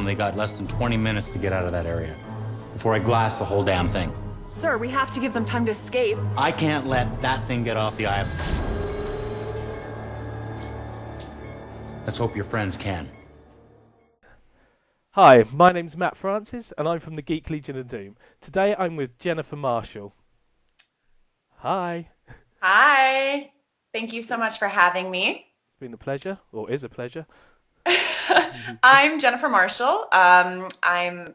They got less than 20 minutes to get out of that area before I glass the whole damn thing. Sir, we have to give them time to escape. I can't let that thing get off the island. Let's hope your friends can. Hi, my name's Matt Francis and I'm from the Geek Legion of Doom. Today I'm with Jennifer Marshall. Hi. Hi. Thank you so much for having me. It's been a pleasure, or is a pleasure. I'm Jennifer Marshall. How do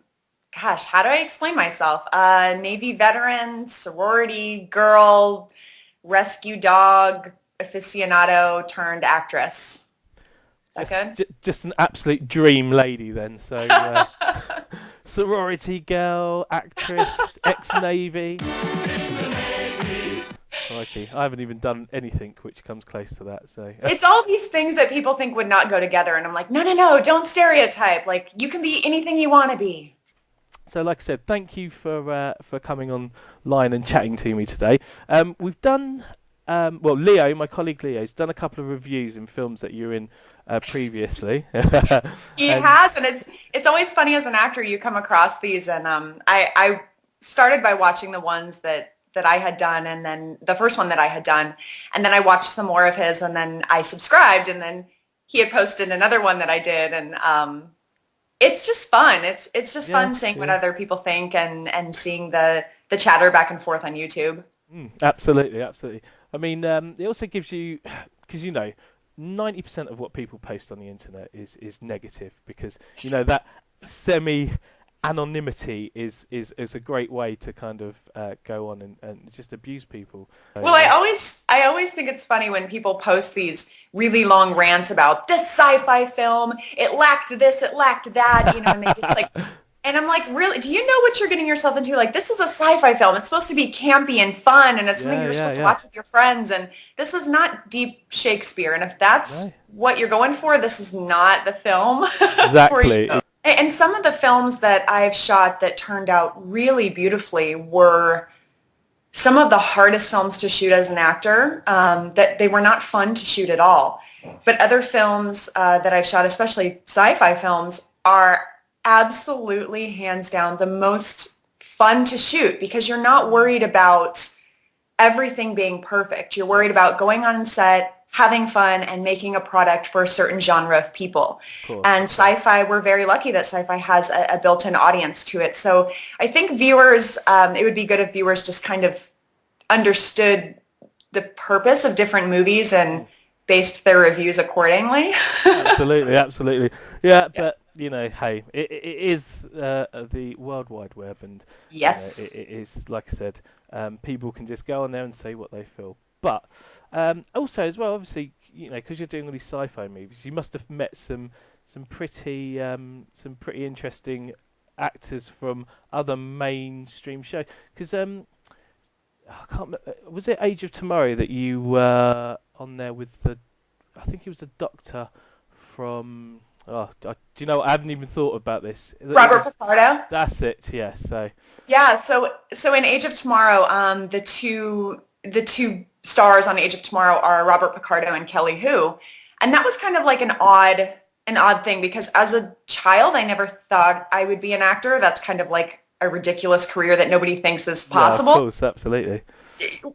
I explain myself? Navy veteran, sorority girl, rescue dog, aficionado turned actress. Is that good? Just an absolute dream lady then. So, sorority girl, actress, ex-Navy. Crikey. I haven't even done anything which comes close to that. So it's all these things that people think would not go together, and I'm like, no, don't stereotype. Like, you can be anything you want to be. So, like I said, thank you for coming online and chatting to me today. We've done, Leo, my colleague Leo, has done a couple of reviews in films that you're in previously. He has, and it's always funny as an actor you come across these, and I started by watching the ones that I had done, and then the first one that I had done, and then I watched some more of his, and then I subscribed, and then he had posted another one that I did, and it's just fun. It's just fun seeing what other people think and seeing the chatter back and forth on YouTube. Absolutely. I mean, it also gives you, because 90% of what people post on the internet is negative, because that anonymity is a great way to kind of go on and just abuse people. Well, I always think it's funny when people post these really long rants about this sci-fi film. It lacked this, it lacked that, and they just like, and I'm like, really? Do you know what you're getting yourself into? Like, this is a sci-fi film. It's supposed to be campy and fun, and it's something you're supposed to watch with your friends. And this is not deep Shakespeare. And if that's what you're going for, this is not the film. Exactly. And some of the films that I've shot that turned out really beautifully were some of the hardest films to shoot as an actor, that they were not fun to shoot at all. But other films that I've shot, especially sci-fi films, are absolutely hands down the most fun to shoot, because you're not worried about everything being perfect. You're worried about going on set, having fun, and making a product for a certain genre of people. Cool. And sci-fi, we're very lucky that sci-fi has a built-in audience to it. So I think viewers, it would be good if viewers just kind of understood the purpose of different movies and based their reviews accordingly. Absolutely. Yeah, but hey, it is the World Wide Web, and yes, it is, like I said, people can just go on there and say what they feel. But also as well, obviously, because you're doing all these sci-fi movies, you must have met some pretty interesting actors from other mainstream shows. Because I can't remember, was it Age of Tomorrow that you were on there with I think he was a doctor from. Do you know what? I haven't even thought about this. Robert Picardo. That's it. Yeah. So in Age of Tomorrow, the two stars on Age of Tomorrow are Robert Picardo and Kelly Hu, and that was kind of like an odd thing, because as a child I never thought I would be an actor. That's kind of like a ridiculous career that nobody thinks is possible. Yeah, of course, absolutely.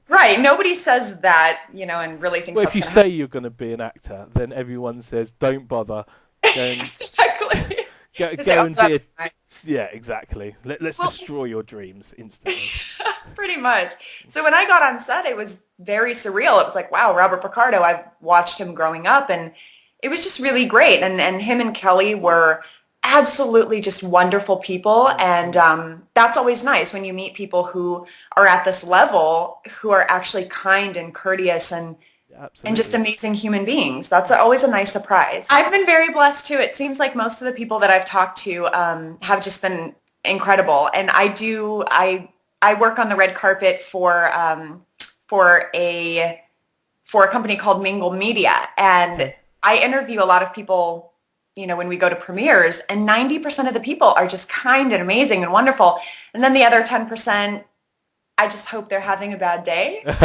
Right, nobody says that, and really thinks. Well, that's if you say you're going to be an actor, then everyone says, "Don't bother." Exactly. Go and be yeah, exactly. Let's destroy your dreams instantly. Pretty much. So when I got on set, it was very surreal. It was like, wow, Robert Picardo, I've watched him growing up, and it was just really great. And him and Kelly were absolutely just wonderful people, and that's always nice when you meet people who are at this level, who are actually kind and courteous and just amazing human beings. That's always a nice surprise. I've been very blessed too. It seems like most of the people that I've talked to have just been incredible. And I work on the red carpet for a company called Mingle Media, and I interview a lot of people, when we go to premieres, and 90% of the people are just kind and amazing and wonderful. And then the other 10% I just hope they're having a bad day. Maybe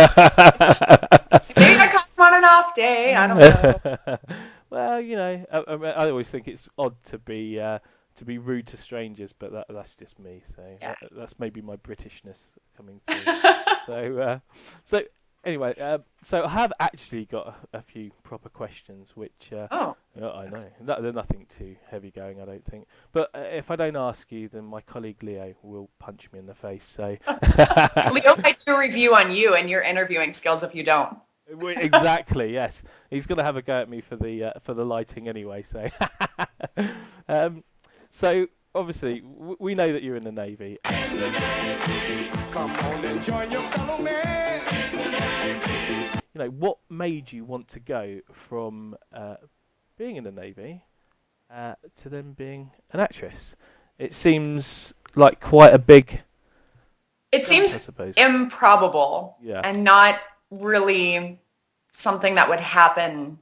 I caught them on an off day. I don't know. Well, I always think it's odd to be rude to strangers, but that's just me. So Yeah. that's maybe my Britishness coming through. So anyway, so I have actually got a few proper questions, which Oh. I know they're nothing too heavy going, I don't think. But if I don't ask you, then my colleague Leo will punch me in the face. So Leo might do a review on you and your interviewing skills if you don't. Exactly, yes. He's going to have a go at me for the lighting anyway. So, so obviously we know that you're in the Navy. Come on and join your fellow man. What made you want to go from being in the Navy to then being an actress? It seems like quite a big. It seems I suppose. improbable Yeah. and not really something that would happen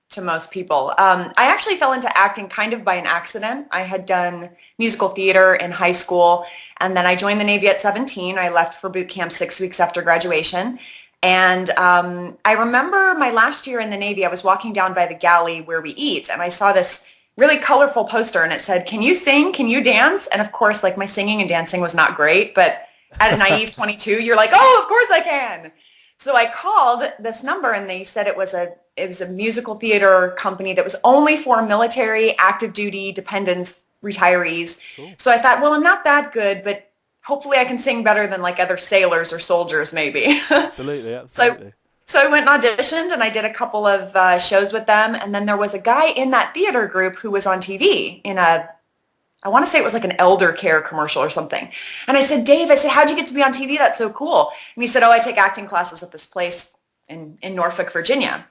to most people. I actually fell into acting kind of by an accident. I had done musical theater in high school, and then I joined the Navy at 17. I left for boot camp 6 weeks after graduation. And I remember my last year in the Navy, I was walking down by the galley where we eat, and I saw this really colorful poster, and it said, "Can you sing? Can you dance?" And of course, like, my singing and dancing was not great, but at a naive 22, you're like, "Oh, of course I can." So I called this number, and they said it was a musical theater company that was only for military, active duty, dependents, retirees. Cool. So I thought, well, I'm not that good, but hopefully I can sing better than like other sailors or soldiers maybe. Absolutely. So I went and auditioned, and I did a couple of shows with them. And then there was a guy in that theater group who was on TV in I want to say it was like an elder care commercial or something. And I said, "Dave," I said, "how'd you get to be on TV? That's so cool." And he said, "Oh, I take acting classes at this place in Norfolk, Virginia."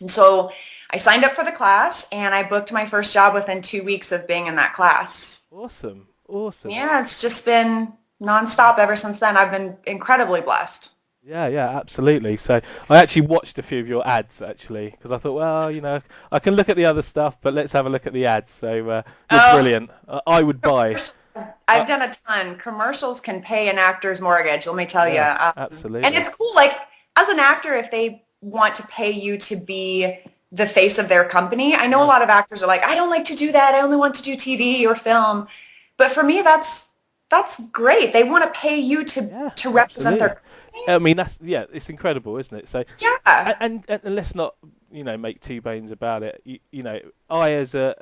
And so I signed up for the class, and I booked my first job within 2 weeks of being in that class. Awesome. Yeah, it's just been nonstop ever since then. I've been incredibly blessed. Yeah, absolutely. So I actually watched a few of your ads actually, because I thought, well, I can look at the other stuff, but let's have a look at the ads. So you're brilliant. I would buy. I've done a ton. Commercials can pay an actor's mortgage, let me tell you. Absolutely. And it's cool, like, as an actor, if they want to pay you to be the face of their company. I know a lot of actors are like, "I don't like to do that. I only want to do TV or film." But for me, that's great. They want to pay you to represent their company. I mean, it's incredible, isn't it? So yeah, and let's not make two bones about it. I as a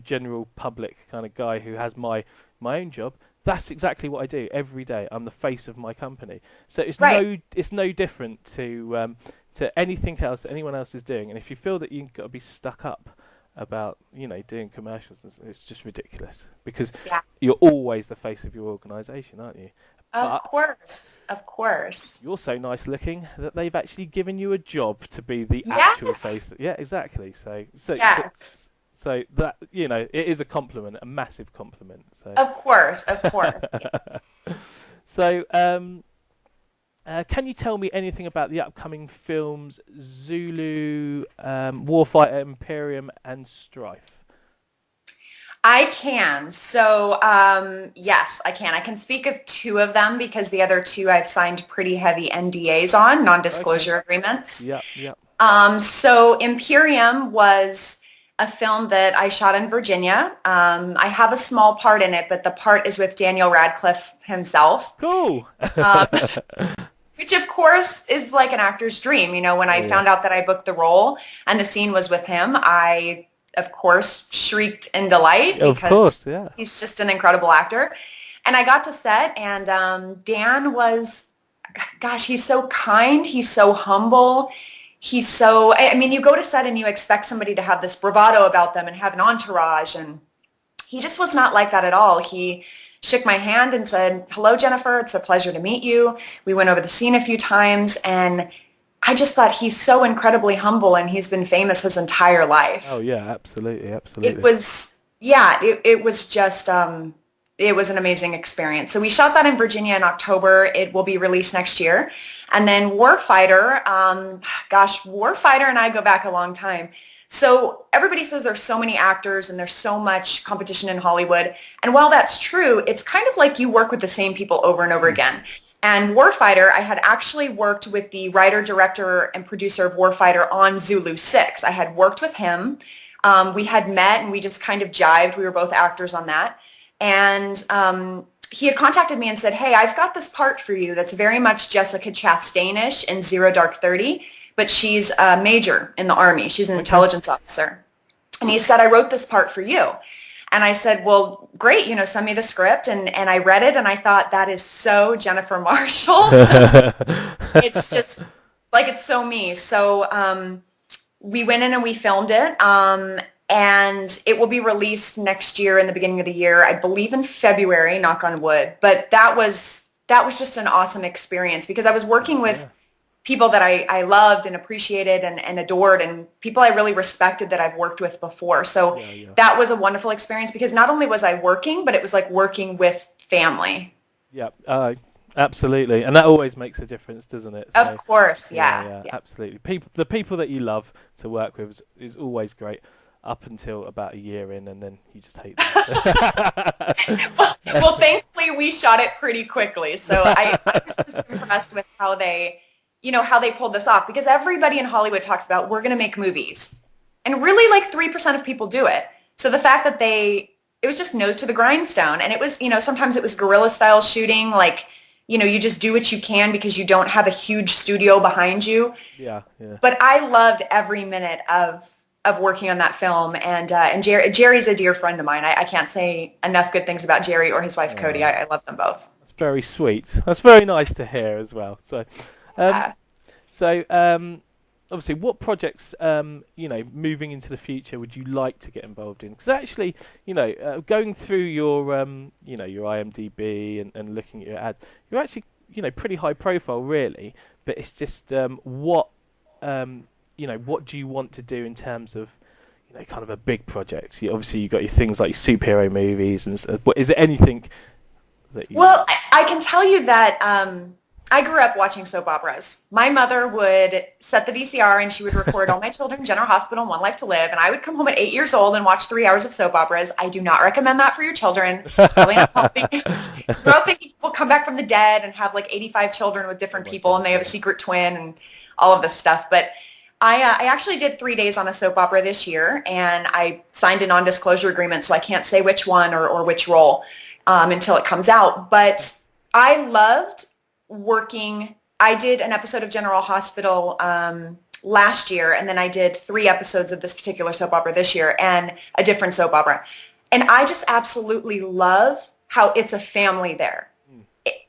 general public kind of guy who has my own job, that's exactly what I do every day. I'm the face of my company, so it's no different to anything else that anyone else is doing. And if you feel that you've got to be stuck up about doing commercials, it's just ridiculous, because you're always the face of your organisation, aren't you? Of course. You're so nice looking that they've actually given you a job to be the actual face. Yeah, exactly. So that it is a compliment, a massive compliment. So Of course. So can you tell me anything about the upcoming films Zulu, Warfighter, Imperium, and Strife? I can. So, yes, I can. I can speak of two of them because the other two I've signed pretty heavy NDAs on, non-disclosure agreements. Yeah. So Imperium was a film that I shot in Virginia. I have a small part in it, but the part is with Daniel Radcliffe himself. Cool. Which, of course, is like an actor's dream. When I found out that I booked the role and the scene was with him, I, of course, shrieked in delight because he's just an incredible actor. And I got to set, and Dan was, gosh, he's so kind. He's so humble. He's so, you go to set and you expect somebody to have this bravado about them and have an entourage, and he just was not like that at all. He shook my hand and said, "Hello, Jennifer. It's a pleasure to meet you." We went over the scene a few times, and I just thought he's so incredibly humble, and he's been famous his entire life. Oh yeah, absolutely. It was, it was just, it was an amazing experience. So we shot that in Virginia in October. It will be released next year. And then Warfighter, Warfighter and I go back a long time. So everybody says there's so many actors and there's so much competition in Hollywood. And while that's true, it's kind of like you work with the same people over and over again. And Warfighter, I had actually worked with the writer, director, and producer of Warfighter on Zulu 6. I had worked with him. We had met and we just kind of jived. We were both actors on that. And he had contacted me and said, hey, I've got this part for you that's very much Jessica Chastain-ish in Zero Dark 30, but she's a major in the Army. She's an intelligence officer. And he said, I wrote this part for you. And I said, well, great, send me the script. And I read it and I thought, that is so Jennifer Marshall. It's just like, it's so me. So we went in and we filmed it. And it will be released next year in the beginning of the year, I believe in February, knock on wood. But that was just an awesome experience because I was working with people that I loved and appreciated and adored and people I really respected that I've worked with before. So that was a wonderful experience because not only was I working, but it was like working with family. Yeah, absolutely. And that always makes a difference, doesn't it? So, of course, yeah. Absolutely. The people that you love to work with is always great up until about a year in and then you just hate them. well, thankfully we shot it pretty quickly. So I was just impressed with how they pulled this off because everybody in Hollywood talks about we're going to make movies and really like 3% of people do it. So the fact that it was just nose to the grindstone and it was, sometimes it was guerrilla style shooting. Like, you just do what you can because you don't have a huge studio behind you. Yeah. But I loved every minute of working on that film and Jerry's a dear friend of mine. I can't say enough good things about Jerry or his wife, Cody. I love them both. That's very sweet. That's very nice to hear as well. So, obviously, what projects, moving into the future, would you like to get involved in? Because actually, going through your, your IMDb and looking at your ads, you're actually, pretty high profile, really. But it's just what do you want to do in terms of, kind of a big project? Obviously, you've got your things like your superhero movies, and is there anything that you... Well, I can tell you that I grew up watching soap operas. My mother would set the VCR and she would record All My Children, General Hospital, and One Life to Live, and I would come home at 8 years old and watch 3 hours of soap operas. I do not recommend that for your children. It's probably not healthy. Grow up thinking people come back from the dead and have like 85 children with different people and they have a secret twin and all of this stuff. But I actually did 3 days on a soap opera this year, and I signed a non-disclosure agreement, so I can't say which one or which role until it comes out. But I loved working. I did an episode of General Hospital last year, and then I did 3 episodes of this particular soap opera this year and a different soap opera. And I just absolutely love how it's a family there.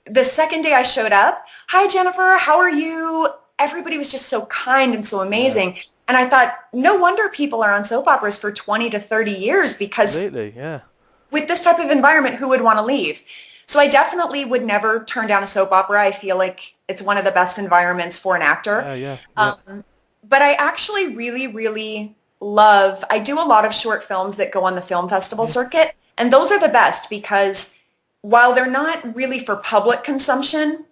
The second day I showed up, hi, Jennifer, how are you? Everybody was just so kind and so amazing. Yeah. And I thought, no wonder people are on soap operas for 20 to 30 years because with this type of environment, who would want to leave? So I definitely would never turn down a soap opera. I feel like it's one of the best environments for an actor. But I actually really, really love, I do a lot of short films that go on the film festival circuit. And those are the best because while they're not really for public consumption,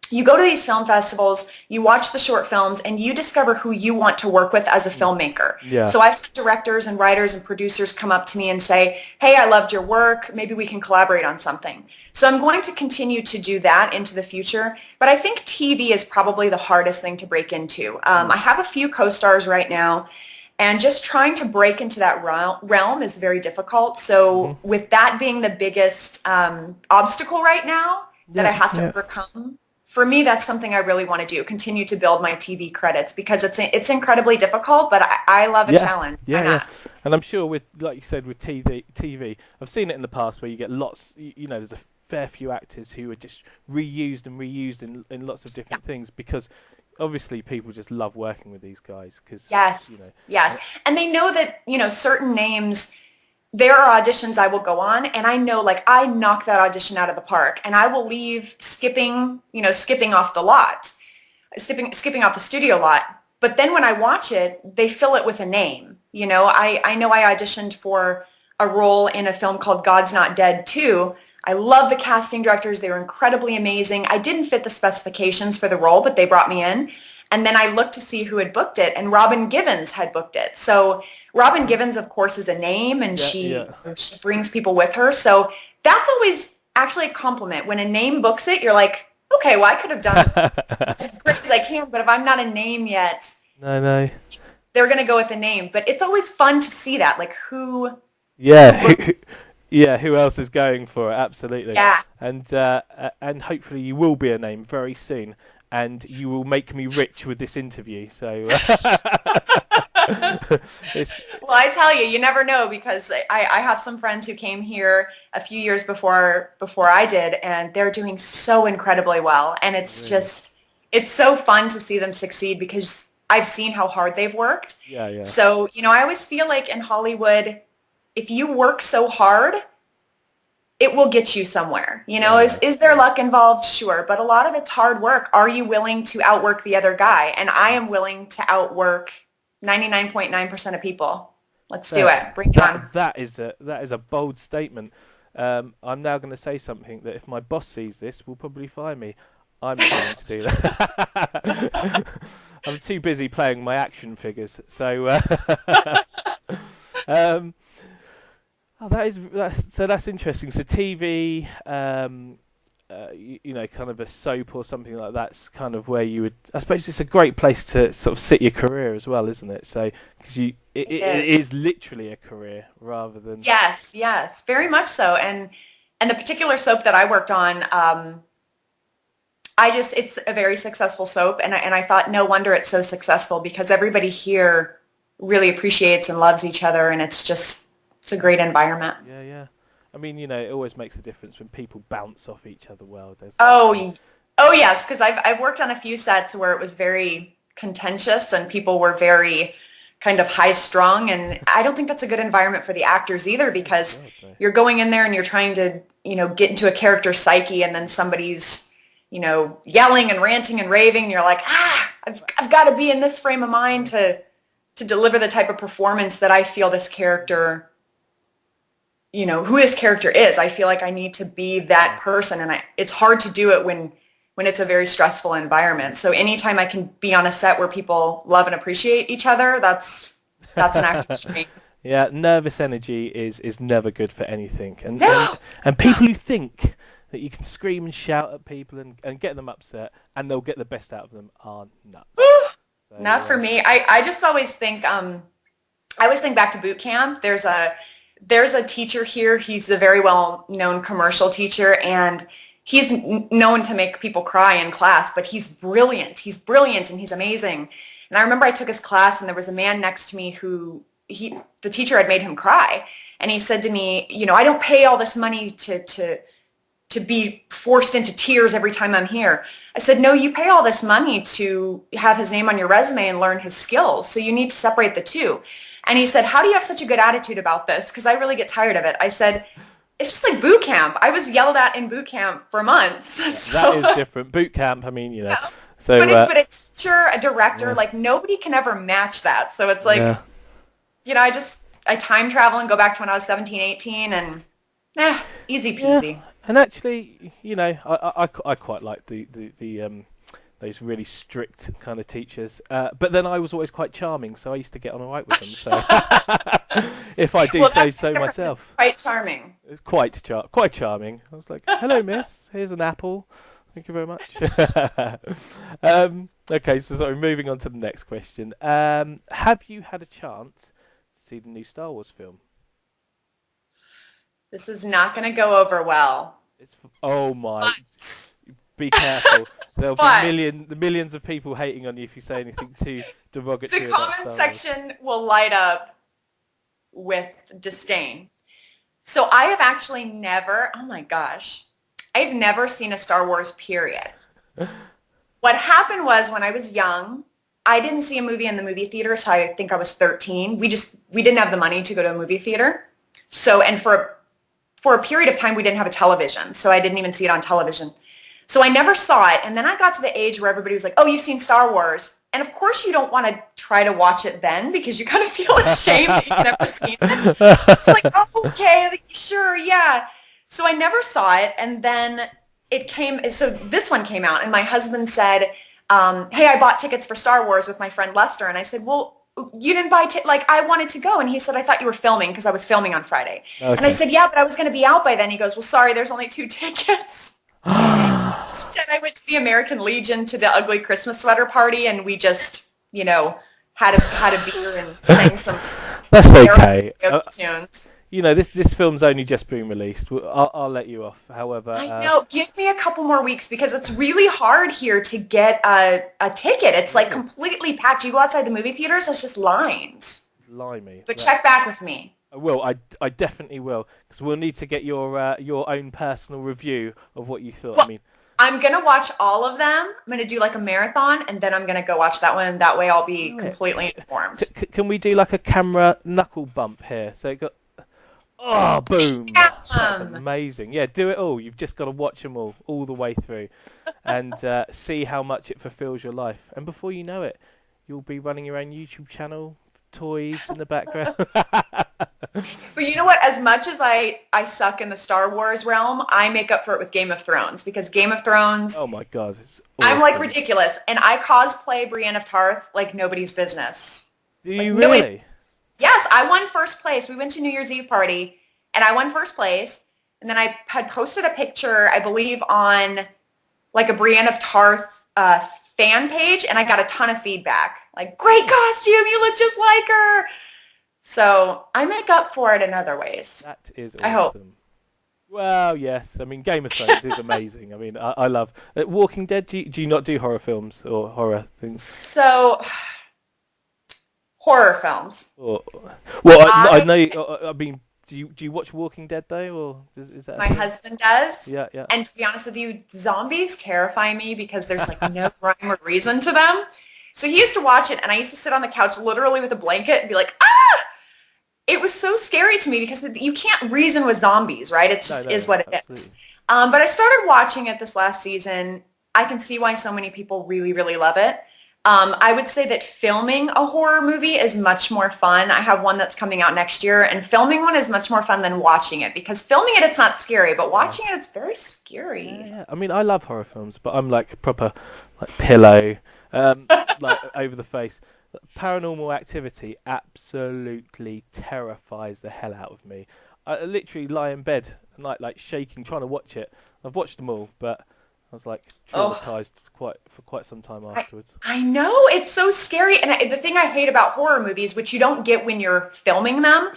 you go to these film festivals, you watch the short films, and you discover who you want to work with as a filmmaker. Yeah. So I've had directors and writers and producers come up to me and say, hey, I loved your work. Maybe we can collaborate on something. So I'm going to continue to do that into the future. But I think TV is probably the hardest thing to break into. I have a few co-stars right now, and just trying to break into that realm is very difficult. So with that being the biggest obstacle right now that I have to overcome, for me, that's something I really want to do, continue to build my TV credits because it's incredibly difficult, but I love a challenge. Yeah. And I'm sure with, like you said, with TV, I've seen it in the past where you get lots, there's a fair few actors who are just reused in lots of different things because obviously people just love working with these guys. Yes. And they know that, certain names, there are auditions I will go on and I know like I knock that audition out of the park and I will leave skipping off the lot, skipping off the studio lot. But then when I watch it, they fill it with a name. I know I auditioned for a role in a film called God's Not Dead 2. I love the casting directors. They were incredibly amazing. I didn't fit the specifications for the role, but they brought me in. And then I looked to see who had booked it, and Robin Givens had booked it. So Robin Givens, of course, is a name, and she brings people with her. So that's always actually a compliment. When a name books it, you're like, okay, well, I could have done as great as I can, but if I'm not a name yet, No. they're going to go with a name. But it's always fun to see that, like who. Yeah. Who else is going for it? Absolutely. Yeah. And hopefully you will be a name very soon, and you will make me rich with this interview. So. Well, I tell you, you never know, because I have some friends who came here a few years before I did, and they're doing so incredibly well. And it's just, it's so fun to see them succeed because I've seen how hard they've worked. Yeah. So, I always feel like in Hollywood, if you work so hard, it will get you somewhere. Is there luck involved? Sure. But a lot of it's hard work. Are you willing to outwork the other guy? And I am willing to outwork 99.9% of people. Let's do it. Bring it on. That is a bold statement. I'm now going to say something that if my boss sees this, will probably fire me. I'm not going to do that. I'm too busy playing my action figures. So, that's interesting. So TV, kind of a soap or something like that's kind of where you would. I suppose it's a great place to sort of sit your career as well, isn't it? So because it is literally a career rather than. Yes, very much so. And the particular soap that I worked on, it's a very successful soap, and I thought no wonder it's so successful because everybody here really appreciates and loves each other, and it's a great environment. Yeah. I mean, it always makes a difference when people bounce off each other well. Oh yes, because I've worked on a few sets where it was very contentious and people were very kind of high-strung, and I don't think that's a good environment for the actors either, because you're going in there and you're trying to, get into a character's psyche, and then somebody's, yelling and ranting and raving, and you're like, I've got to be in this frame of mind to deliver the type of performance that I feel this character, who this character is. I feel like I need to be that person, and it's hard to do it when it's a very stressful environment. So anytime I can be on a set where people love and appreciate each other, that's an actor's dream. Yeah, nervous energy is never good for anything. And people who think that you can scream and shout at people and get them upset and they'll get the best out of them are nuts. Not for me. I just always think I always think back to boot camp. There's a teacher here. He's a very well-known commercial teacher, and he's known to make people cry in class, but he's brilliant. He's brilliant, and he's amazing. And I remember I took his class, and there was a man next to me who the teacher had made him cry. And he said to me, I don't pay all this money to be forced into tears every time I'm here. I said, no, you pay all this money to have his name on your resume and learn his skills. So you need to separate the two. And he said, how do you have such a good attitude about this? Because I really get tired of it. I said, it's just like boot camp. I was yelled at in boot camp for months. So. That is different. Boot camp, I mean, Yeah. So, but a teacher, a director, like nobody can ever match that. So it's like, I time travel and go back to when I was 17, 18, and easy peasy. Yeah. And actually, I quite like the those really strict kind of teachers. But then I was always quite charming, so I used to get on all right with them. So if I do say so myself. Quite charming. Quite charming. I was like, hello, miss. Here's an apple. Thank you very much. Okay, so sorry, moving on to the next question. Have you had a chance to see the new Star Wars film? This is not going to go over well. Oh my! Be careful. There'll be millions of people hating on you if you say anything too derogatory. The about comment Star section will light up with disdain. So I have actually never. Oh my gosh, I've never seen a Star Wars period. What happened was when I was young, I didn't see a movie in the movie theater until I think I was 13. We didn't have the money to go to a movie theater. So, and for a period of time, we didn't have a television. So I didn't even see it on television. So I never saw it. And then I got to the age where everybody was like, oh, you've seen Star Wars. And of course you don't want to try to watch it then because you kind of feel ashamed that you've never seen it. It's like, oh, okay, like, sure, yeah. So I never saw it. And then so this one came out and my husband said, hey, I bought tickets for Star Wars with my friend Lester. And I said, well, you didn't buy I wanted to go. And he said, I thought you were filming because I was filming on Friday. Okay. And I said, yeah, but I was going to be out by then. He goes, well, sorry, there's only 2 tickets. Instead, I went to the American Legion to the ugly Christmas sweater party, and we just, had a beer and sang some That's okay. tunes. This film's only just been released. I'll let you off. However, I know. Give me a couple more weeks because it's really hard here to get a ticket. It's like completely packed. You go outside the movie theaters, it's just lines. blimey. But check back with me. I will. I definitely will, because we'll need to get your own personal review of what you thought. Well, I'm going to watch all of them. I'm going to do like a marathon, and then I'm going to go watch that one. That way I'll be completely informed. Can we do like a camera knuckle bump here? So it got... Oh, boom. That's amazing. Yeah, do it all. You've just got to watch them all the way through, and see how much it fulfills your life. And before you know it, you'll be running your own YouTube channel, toys in the background. But you know what? As much as I suck in the Star Wars realm, I make up for it with Game of Thrones, because Game of Thrones... Oh my God. I'm like ridiculous. And I cosplay Brienne of Tarth like nobody's business. Do you really? Yes, I won first place. We went to New Year's Eve party, and I won first place. And then I had posted a picture, I believe, on like a Brienne of Tarth fan page, and I got a ton of feedback. Like, great costume, you look just like her. So I make up for it in other ways. That is awesome. I hope. Well, yes. I mean, Game of Thrones is amazing. I mean, I love... Walking Dead, do you not do horror films or horror things? So, horror films. Well, I know... I mean, do you watch Walking Dead, though? Or is that... My husband does. Yeah. And to be honest with you, zombies terrify me because there's like no rhyme or reason to them. So he used to watch it, and I used to sit on the couch literally with a blanket and be like, ah! It was so scary to me because you can't reason with zombies, right? It just is what it is. But I started watching it this last season. I can see why so many people really, really love it. I would say that filming a horror movie is much more fun. I have one that's coming out next year, and filming one is much more fun than watching it, because filming it, it's not scary, but watching it, it's very scary. Yeah. I mean, I love horror films, but I'm like proper like pillow, like over the face. Paranormal Activity absolutely terrifies the hell out of me. I literally lie in bed and like shaking, trying to watch it. I've watched them all, but I was like traumatized for quite some time afterwards. I know, it's so scary. And the thing I hate about horror movies, which you don't get when you're filming them,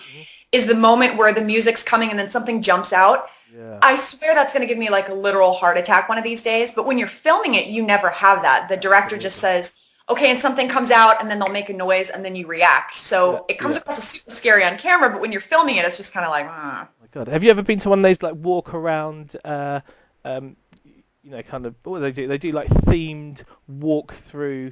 is the moment where the music's coming and then something jumps out. Yeah. I swear that's going to give me like a literal heart attack one of these days. But when you're filming it, you never have that. The director just says, okay, and something comes out, and then they'll make a noise, and then you react. So it comes across as super scary on camera, but when you're filming it, it's just kind of like, Oh my God. Have you ever been to one of those like walk around, kind of, what do? They do like themed walk through,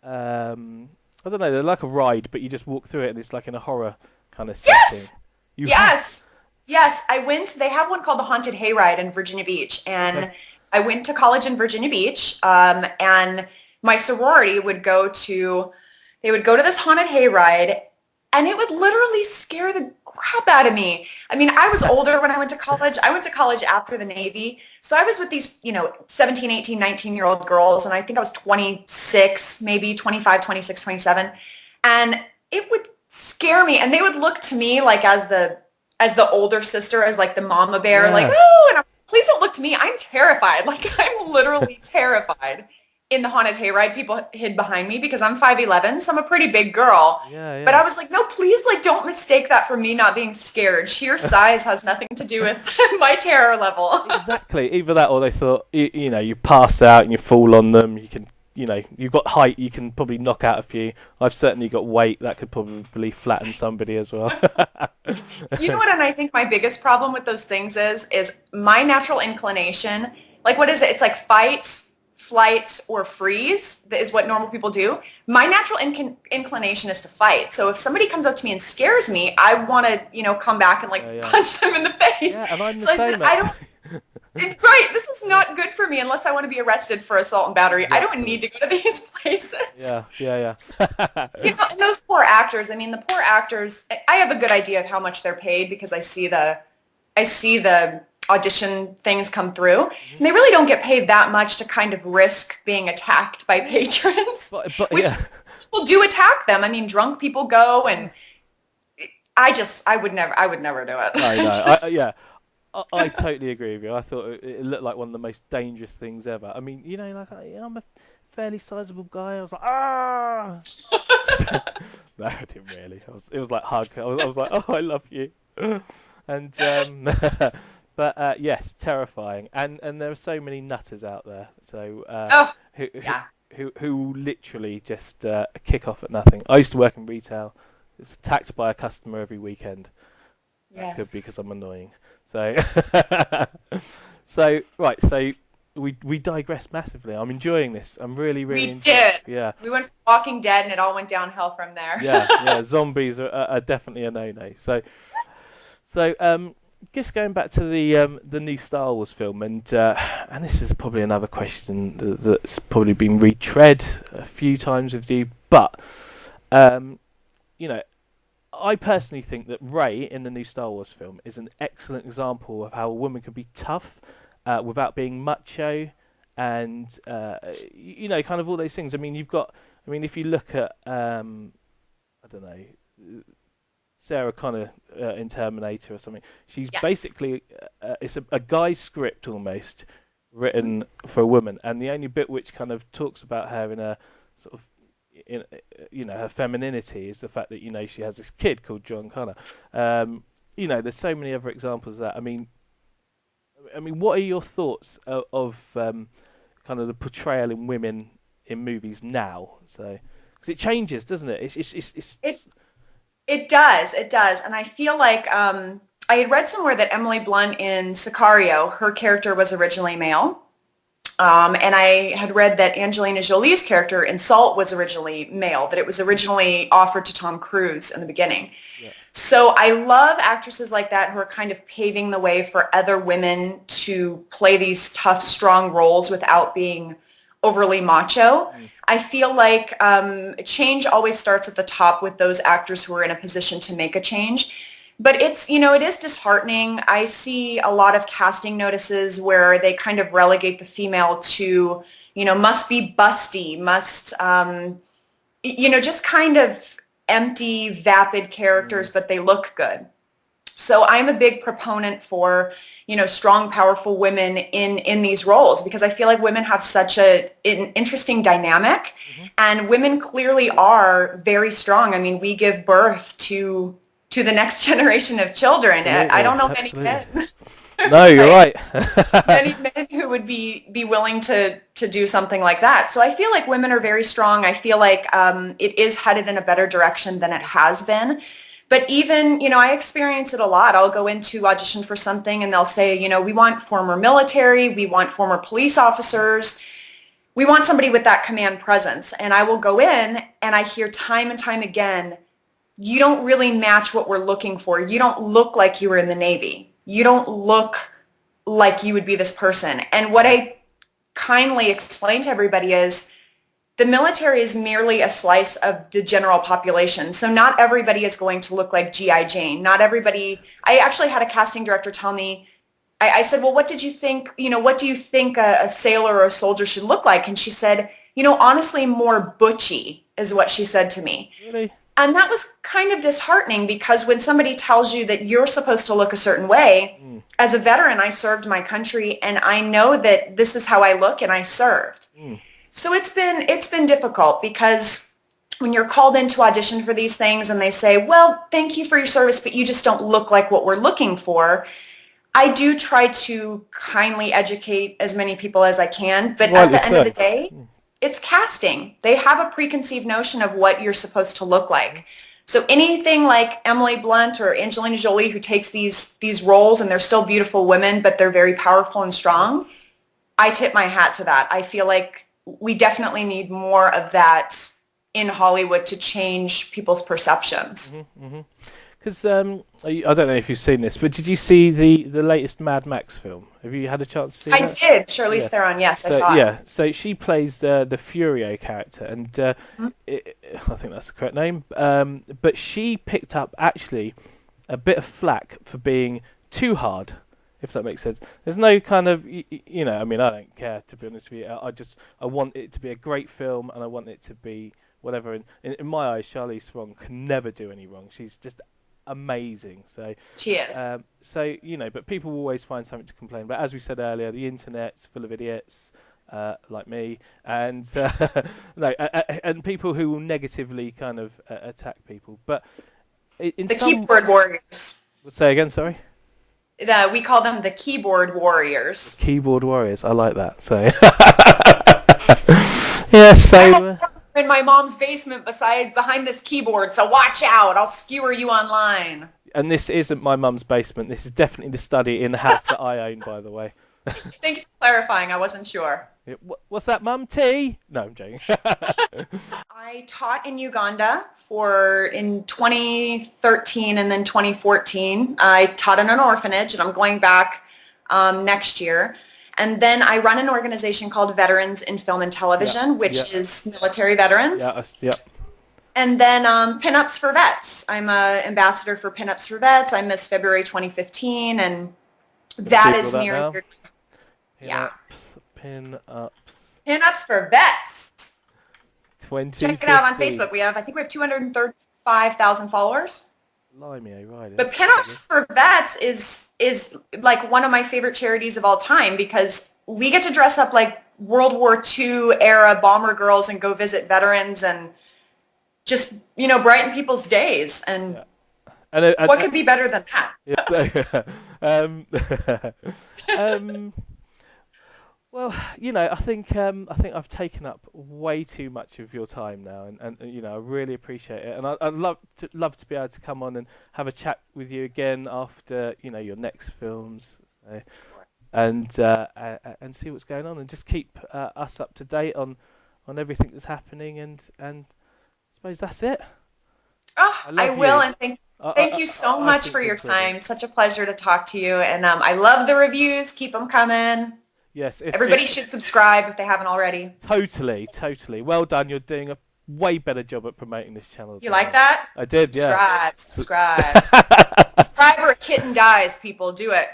I don't know, they're like a ride, but you just walk through it, and it's like in a horror kind of setting. Yes, I went, they have one called the Haunted Hayride in Virginia Beach, and I went to college in Virginia Beach, and my sorority would go to this haunted hayride, and it would literally scare the crap out of me. I mean, I was older when I went to college. I went to college after the Navy. So I was with these, 17, 18, 19-year-old girls, and I think I was 26, maybe 25, 26, 27. And it would scare me, and they would look to me like as the older sister, as like the mama bear, like, oh, and please don't look to me. I'm terrified. Like, I'm literally terrified. In the haunted hayride, people hid behind me because I'm 5'11", so I'm a pretty big girl. Yeah. But I was like, no, please, like, don't mistake that for me not being scared. Sheer size has nothing to do with my terror level. Exactly. Either that, or they thought, you pass out and you fall on them. You can, you've got height, you can probably knock out a few. I've certainly got weight that could probably flatten somebody as well. You know what? And I think my biggest problem with those things is my natural inclination. Like, what is it? It's like fight, flight, or freeze is what normal people do. My natural inclination is to fight. So if somebody comes up to me and scares me, I want to, come back and punch them in the face. Yeah, and I'm the same. I said, I don't. Right, this is not good for me unless I want to be arrested for assault and battery. I don't need to go to these places. Yeah. And those poor actors. I mean, the poor actors. I have a good idea of how much they're paid because I see the audition things come through, and they really don't get paid that much to kind of risk being attacked by patrons, which people do attack them. I mean, drunk people go, and I would never do it. No. I totally agree with you. I thought it looked like one of the most dangerous things ever. I mean, like I'm a fairly sizable guy. I was like, ah. No, I didn't really. It was like hug. I was like, oh, I love you. And but yes, terrifying. And there are so many nutters out there. So who, yeah. who literally just kick off at nothing. I used to work in retail. It's attacked by a customer every weekend. That could be because I'm annoying. So, so right. So we digress massively. I'm enjoying this. I'm really We did. Yeah. We went from Walking Dead, and it all went downhill from there. Yeah. Zombies are definitely a no-no. So just going back to the new Star Wars film, and this is probably another question that's probably been retread a few times with you, but I personally think that Rey in the new Star Wars film is an excellent example of how a woman can be tough without being macho, and kind of all those things. I mean, if you look at I don't know, Sarah Connor in Terminator or something, she's basically it's a guy's script almost written for a woman, and the only bit which kind of talks about her in a sort of her femininity is the fact that she has this kid called John Connor. There's so many other examples of that. I mean, what are your thoughts of kind of the portrayal in women in movies now? So, because it changes, doesn't it? It does, and I feel like I had read somewhere that Emily Blunt in Sicario, her character was originally male. And I had read that Angelina Jolie's character in Salt was originally male, that it was originally offered to Tom Cruise in the beginning. Yeah. So I love actresses like that who are kind of paving the way for other women to play these tough, strong roles without being overly macho. I feel like change always starts at the top with those actors who are in a position to make a change. But it's, it is disheartening. I see a lot of casting notices where they kind of relegate the female to, must be busty, must, just kind of empty, vapid characters, but they look good. So I'm a big proponent for, strong, powerful women in these roles, because I feel like women have such an interesting dynamic, and women clearly are very strong. I mean, we give birth to the next generation of children. Absolutely. I don't know many men. No, you're right. Many men who would be willing to do something like that. So I feel like women are very strong. I feel like it is headed in a better direction than it has been. But even, I experience it a lot. I'll go into audition for something and they'll say, we want former military, we want former police officers, we want somebody with that command presence. And I will go in and I hear time and time again, you don't really match what we're looking for. You don't look like you were in the Navy. You don't look like you would be this person. And what I kindly explain to everybody is the military is merely a slice of the general population. So not everybody is going to look like G.I. Jane. Not everybody. I actually had a casting director tell me, I said, well, what did you think, what do you think a sailor or a soldier should look like? And she said, honestly, more butchy is what she said to me. Really? And that was kind of disheartening, because when somebody tells you that you're supposed to look a certain way, as a veteran, I served my country and I know that this is how I look and I served. So it's been difficult, because when you're called in to audition for these things and they say, well, thank you for your service, but you just don't look like what we're looking for. I do try to kindly educate as many people as I can, but at the end of the day, it's casting. They have a preconceived notion of what you're supposed to look like. So anything like Emily Blunt or Angelina Jolie, who takes these roles and they're still beautiful women, but they're very powerful and strong, I tip my hat to that. I feel like we definitely need more of that in Hollywood to change people's perceptions. Because I don't know if you've seen this, but did you see the latest Mad Max film? Have you had a chance to see I that? did. Charlize Theron, yes, I saw it. Yeah, so she plays the Furio character, and I think that's the correct name. But she picked up actually a bit of flack for being too hard, if that makes sense. There's no kind of, I don't care, to be honest with you. I want it to be a great film, and I want it to be whatever. In my eyes, Charlize Theron can never do any wrong. She's just amazing. So She is. so but people will always find something to complain about. As we said earlier, the internet's full of idiots like me, and and people who will negatively kind of attack people. But in The some keyboard warriors. say again, sorry. We call them the keyboard warriors. Keyboard warriors. I like that. So yeah. So I'm in my mom's basement behind this keyboard, so watch out. I'll skewer you online. and this isn't my mum's basement. This is definitely the study in the house that I own, by the way. Thank you for clarifying. I wasn't sure. Yeah, what's that, Mum? Tea? No, I'm joking. I taught in Uganda in 2013 and then 2014. I taught in an orphanage, and I'm going back next year. And then I run an organization called Veterans in Film and Television, which is military veterans. Yeah. And then Pinups for Vets. I'm an ambassador for Pinups for Vets. I missed February 2015, and that is near your... Yeah. Pin-ups. Pinups for Vets. 2015. Check it out on Facebook. I think we have 235,000 followers. Blimey, right. But Pinups for Vets is like one of my favorite charities of all time, because we get to dress up like World War II era bomber girls and go visit veterans and just, brighten people's days. And what could be better than that? Well, I think I've taken up way too much of your time now, and I really appreciate it, and I'd love to be able to come on and have a chat with you again after your next films, and see what's going on, and just keep us up to date on everything that's happening, and I suppose that's it. Oh, I will, and thank you so I much for your time. Such a pleasure to talk to you, and I love the reviews. Keep them coming. Yes. Everybody should subscribe if they haven't already. Totally. Well done. You're doing a way better job at promoting this channel. You like that? I did, Subscribe. Subscribe or a kitten dies, people. Do it.